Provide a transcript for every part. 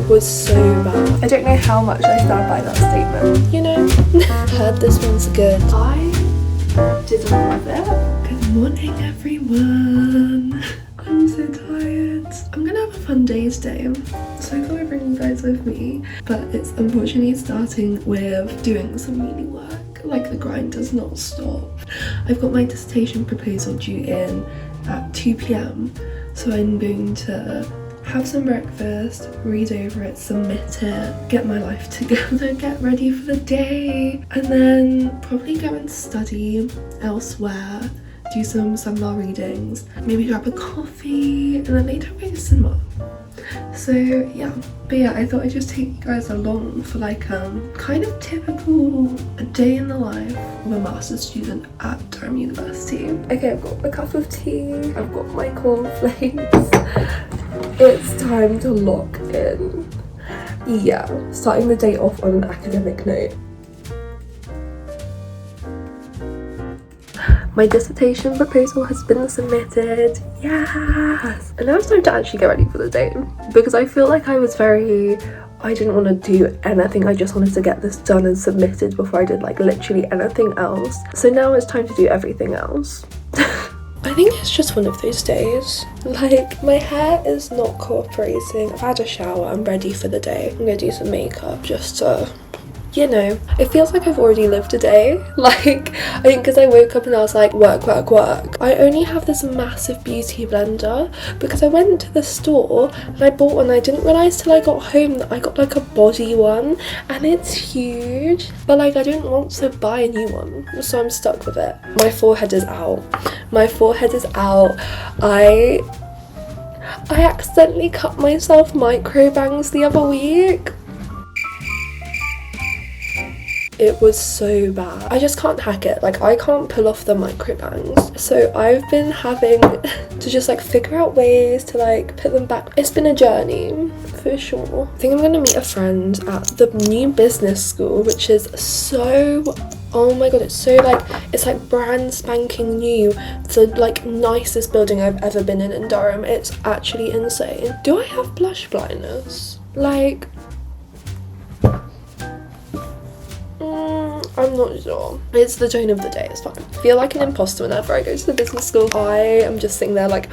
It was so bad. I don't know how much I stand by that statement. You know, heard this one's good. I didn't love it. Good morning, everyone. I'm so tired. I'm gonna have a fun day today, so I thought I'd bring you guys with me. But it's unfortunately starting with doing some uni work. Like, the grind does not stop. I've got my dissertation proposal due in at 2 p.m. so I'm going to have some breakfast, read over it, submit it, get my life together, get ready for the day, and then probably go and study elsewhere, do some seminar readings, maybe grab a coffee, and then later go to cinema. So yeah, but yeah, I thought I'd just take you guys along for like kind of typical day in the life of a master's student at Durham University. Okay, I've got a cup of tea, I've got my cornflakes. It's time to lock in. Yeah, starting the day off on an academic note. My dissertation proposal has been submitted. Yes! And now it's time to actually get ready for the day, because I feel like I didn't want to do anything. I just wanted to get this done and submitted before I did like literally anything else. So now it's time to do everything else. I think it's just one of those days. Like, my hair is not cooperating. I've had a shower, I'm ready for the day. I'm gonna do some makeup just to, you know, it feels like I've already lived a day. Like, I think because I woke up and I was like, work, work, work. I only have this massive beauty blender because I went to the store and I bought one. I didn't realise till I got home that I got like a body one and it's huge. But like, I didn't want to buy a new one, so I'm stuck with it. My forehead is out. My forehead is out. I accidentally cut myself micro bangs the other week. It was so bad. I just can't hack it. Like, I can't pull off the micro bangs. So I've been having to just like figure out ways to like put them back. It's been a journey for sure. I think I'm gonna meet a friend at the new business school, which is so, oh my god, it's so like, it's like brand spanking new. It's the like nicest building I've ever been in Durham. It's actually insane. Do I have blush blindness? Like, I'm not sure. It's the tone of the day, it's fine. I feel like an imposter whenever I go to the business school. I am just sitting there like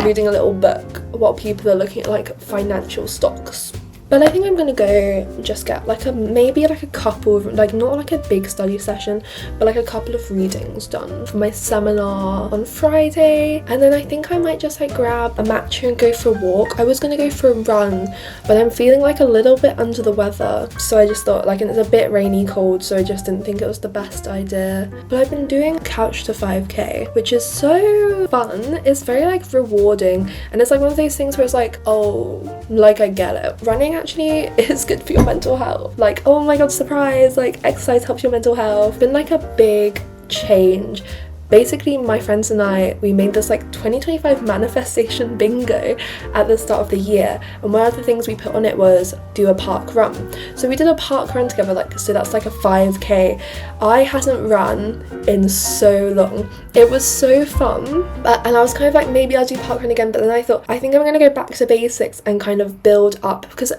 reading a little book while people are looking at like financial stocks. But I think I'm gonna go just get like maybe a couple of, like, not like a big study session, but like a couple of readings done for my seminar on Friday. And then I think I might just like grab a matcha and go for a walk. I was gonna go for a run, but I'm feeling like a little bit under the weather. So I just thought, like, and it's a bit rainy, cold, so I just didn't think it was the best idea. But I've been doing Couch to 5k, which is so fun. It's very like rewarding. And it's like one of those things where it's like, oh, like I get it. Running actually is good for your mental health. Like, oh my god, surprise, like exercise helps your mental health. Been like a big change. Basically, my friends and I, we made this like 2025 manifestation bingo at the start of the year, and one of the things we put on it was do a park run. So we did a park run together, like, so that's like a 5k. I hadn't run in so long. It was so fun, and I was kind of like, maybe I'll do park run again, but then I thought, I think I'm gonna go back to basics and kind of build up, because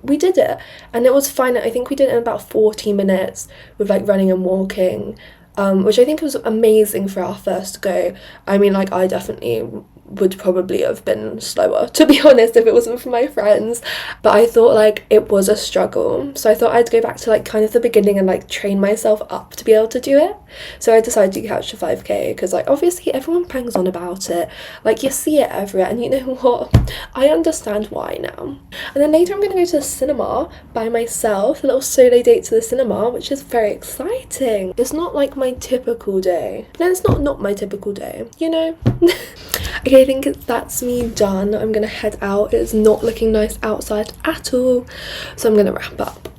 we did it and it was fine. I think we did it in about 40 minutes with like running and walking. Which I think was amazing for our first go. I mean, like, I definitely would probably have been slower, to be honest, if it wasn't for my friends. But I thought like it was a struggle, so I thought I'd go back to like kind of the beginning and like train myself up to be able to do it. So I decided to Couch to 5k because like obviously everyone bangs on about it, like you see it everywhere, and you know what, I understand why now. And then later I'm gonna go to the cinema by myself, a little solo date to the cinema, which is very exciting. It's not like my typical day. No, it's not my typical day, you know. Okay, I think that's me done. I'm gonna head out. It is not looking nice outside at all, so I'm gonna wrap up.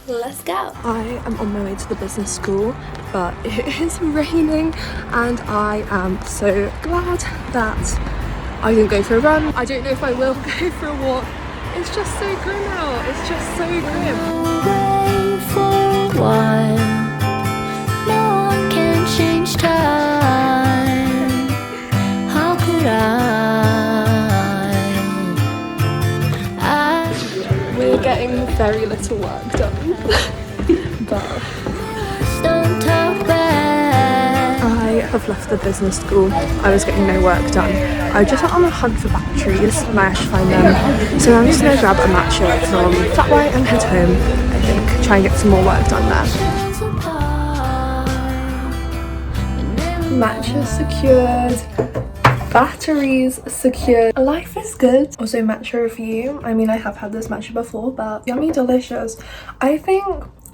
Let's go. I am on my way to the business school, but it is raining and I am so glad that I didn't go for a run. I don't know if I will go for a walk. It's just so grim out. It's just so grim. Away for a while. No one can change time. How could I very little work done. But Don't talk back. I have left the business school. I was getting no work done. I just went on a hunt for batteries and I actually find them. So I'm just going to grab a matcha from Flat White and head home, I think. Try and get some more work done there. Matcha secured. Batteries secured. Life is good. Also matcha review. I mean, I have had this matcha before, but yummy delicious. I think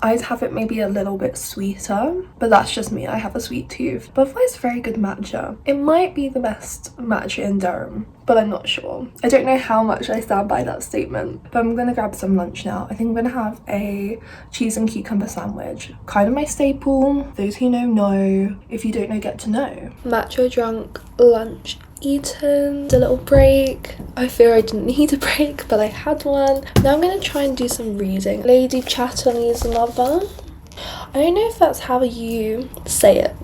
I'd have it maybe a little bit sweeter, but that's just me. I have a sweet tooth. But otherwise, very good matcha. It might be the best matcha in Durham, but I'm not sure. I don't know how much I stand by that statement, but I'm gonna grab some lunch now. I think I'm gonna have a cheese and cucumber sandwich. Kind of my staple. Those who know. If you don't know, get to know. Matcha drunk, lunch eaten, a little break. I fear I didn't need a break, but I had one. Now I'm gonna try and do some reading. Lady Chatterley's Lover. I don't know if that's how you say it,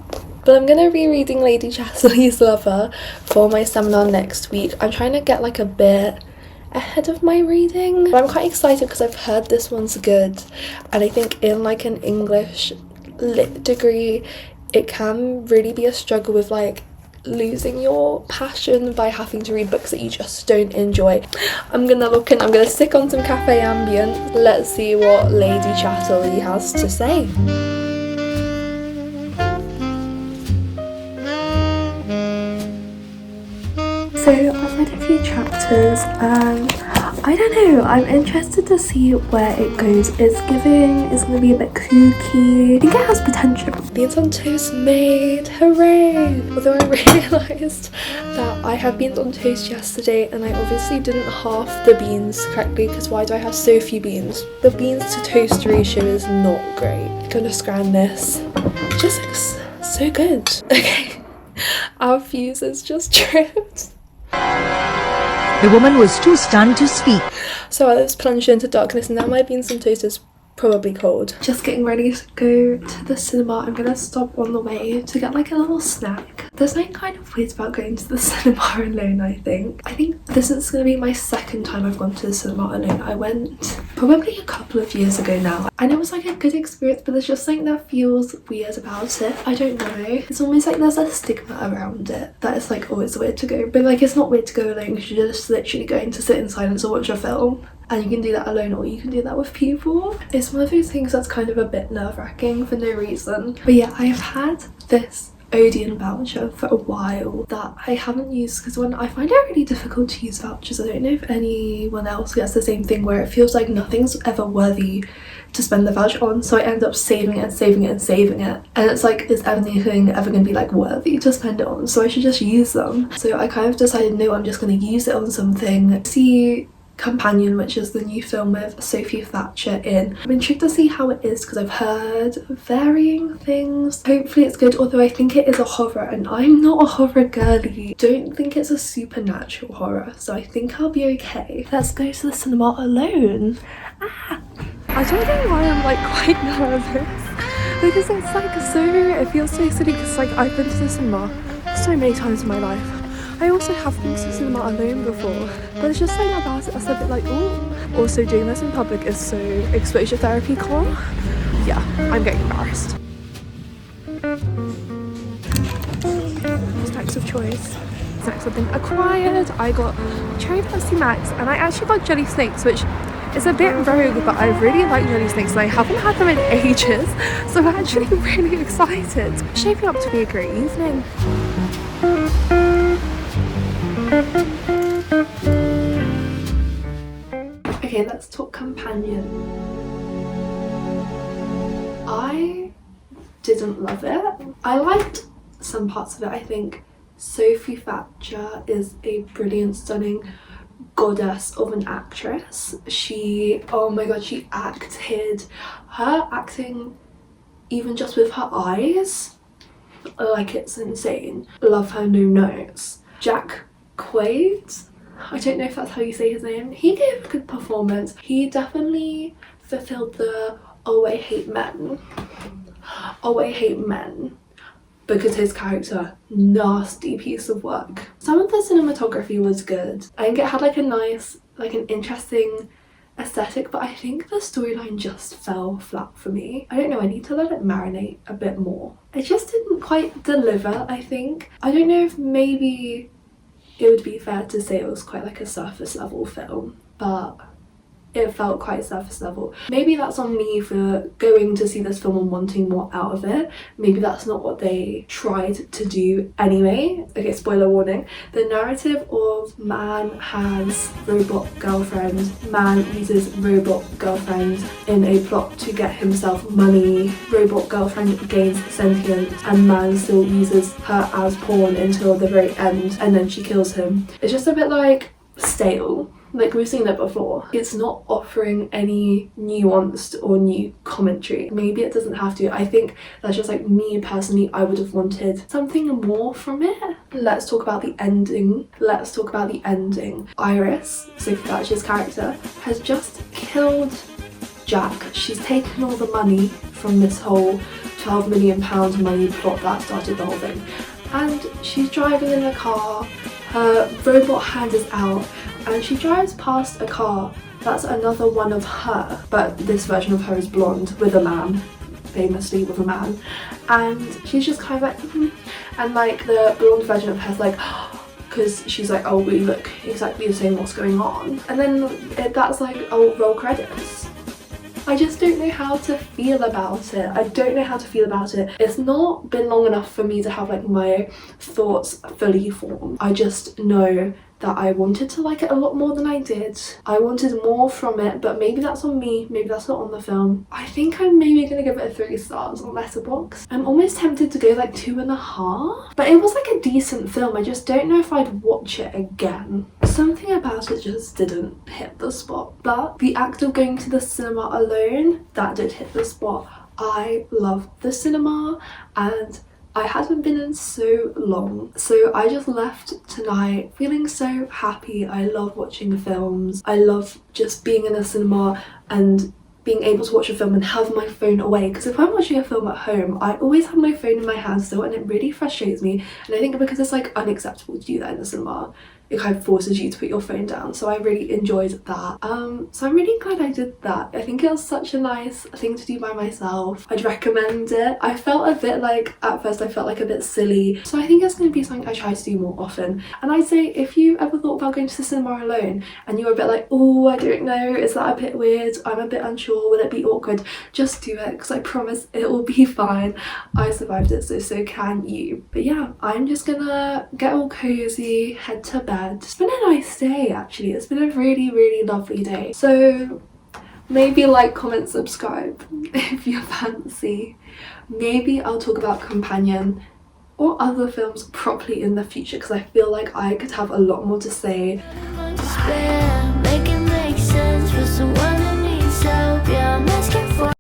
but I'm gonna be reading Lady Chatterley's Lover for my seminar next week. I'm trying to get like a bit ahead of my reading, but I'm quite excited because I've heard this one's good, and I think in like an English lit degree it can really be a struggle with like losing your passion by having to read books that you just don't enjoy. I'm gonna stick on some Cafe Ambient. Let's see what Lady Chatterley has to say. So I've read a few chapters and I don't know, I'm interested to see where it goes. It's gonna be a bit kooky. I think it has potential. Beans on toast made, hooray! Although I realised that I had beans on toast yesterday and I obviously didn't half the beans correctly because why do I have so few beans? The beans to toast ratio is not great. I'm gonna scran this. It just looks so good. Okay, our fuse is just tripped. The woman was too stunned to speak. So I was plunged into darkness and now my beans and toast is probably cold. Just getting ready to go to the cinema. I'm gonna stop on the way to get like a little snack. There's something kind of weird about going to the cinema alone, I think. I think this is gonna be my second time I've gone to the cinema alone. I went probably a couple of years ago now and it was like a good experience, but there's just something that feels weird about it. I don't know. It's almost like there's a stigma around it that it's like, oh, it's weird to go. But like, it's not weird to go alone because you're just literally going to sit in silence and watch a film. And you can do that alone or you can do that with people. It's one of those things that's kind of a bit nerve-wracking for no reason. But yeah, I have had this Odeon voucher for a while that I haven't used because when I find it really difficult to use vouchers. I don't know if anyone else gets the same thing where it feels like nothing's ever worthy to spend the voucher on, so I end up saving it and saving it and saving it, and it's like, is anything ever going to be like worthy to spend it on? So I should just use them. So I kind of decided, no, I'm just going to use it on something. See Companion, which is the new film with Sophie Thatcher in. I'm intrigued to see how it is because I've heard varying things. Hopefully it's good, although I think it is a horror and I'm not a horror girly. Don't think it's a supernatural horror, so I think I'll be okay. Let's go to the cinema alone. I don't know why I'm like quite nervous because it's like it feels so silly because like I've been to the cinema so many times in my life. I also have been to the cinema alone before, but it's just something about it that's a bit like, ooh. Also doing this in public is so exposure therapy core. Yeah, I'm getting embarrassed. Snacks of choice. Snacks have been acquired. I got cherry Pepsi Max and I actually got jelly snakes, which is a bit rogue, but I really like jelly snakes and I haven't had them in ages, so I'm actually really excited. Shaping up to be a great evening. Okay, let's talk Companion. I didn't love it. I liked some parts of it. I think Sophie Thatcher is a brilliant, stunning goddess of an actress. Oh my god, she acted. Her acting, even just with her eyes, like, it's insane. Love her, no notes. Jack Quaid, I don't know if that's how you say his name, he gave a good performance. He definitely fulfilled the oh I hate men because his character, nasty piece of work. Some of the cinematography was good. I think it had like a nice, like an interesting aesthetic, but I think the storyline just fell flat for me. I don't know, I need to let it marinate a bit more. It just didn't quite deliver, I think. I don't know if maybe it would be fair to say it was quite like a surface level film, but it felt quite surface level. Maybe that's on me for going to see this film and wanting more out of it. Maybe that's not what they tried to do anyway. Okay, spoiler warning. The narrative of man has robot girlfriend, man uses robot girlfriend in a plot to get himself money, robot girlfriend gains sentience, and man still uses her as pawn until the very end, and then she kills him. It's just a bit like stale. Like, we've seen it before. It's not offering any nuanced or new commentary. Maybe it doesn't have to. I think that's just like me personally. I would have wanted something more from it. Let's talk about the ending. Iris, Sophie Thatcher's character, has just killed Jack. She's taken all the money from this whole £12 million money plot that started the whole thing. And she's driving in a car. Her robot hand is out. And she drives past a car that's another one of her, but this version of her is blonde with a man, famously with a man, and she's just kind of like, and like the blonde version of her's like, because she's like, oh, we look exactly the same, what's going on? And then that's like, oh, roll credits. I just don't know how to feel about it. It's not been long enough for me to have like my thoughts fully formed. I just know that I wanted to like it a lot more than I did. I wanted more from it, but maybe that's on me, maybe that's not on the film. I think I'm maybe gonna give it a 3 stars on Letterboxd. I'm almost tempted to go like 2.5, but it was like a decent film. I just don't know if I'd watch it again. Something about it just didn't hit the spot, but the act of going to the cinema alone, that did hit the spot. I love the cinema and I hadn't been in so long, so I just left tonight feeling so happy. I love watching films. I love just being in a cinema and being able to watch a film and have my phone away, because if I'm watching a film at home, I always have my phone in my hand still, and it really frustrates me. And I think because it's like unacceptable to do that in the cinema, it kind of forces you to put your phone down, so I really enjoyed that. So I'm really glad I did that. I think it was such a nice thing to do by myself. I'd recommend it. I felt a bit like, at first I felt like a bit silly, so I think it's going to be something I try to do more often. And I'd say if you ever thought about going to the cinema alone and you were a bit like, oh, I don't know, is that a bit weird? I'm a bit unsure, will it be awkward? Just do it, because I promise it will be fine. I survived it, so can you. But yeah, I'm just gonna get all cozy, head to bed. It's been a nice day actually. It's been a really, really lovely day. So maybe like, comment, subscribe if you fancy. Maybe I'll talk about Companion or other films properly in the future, because I feel like I could have a lot more to say. Make it make sense for someone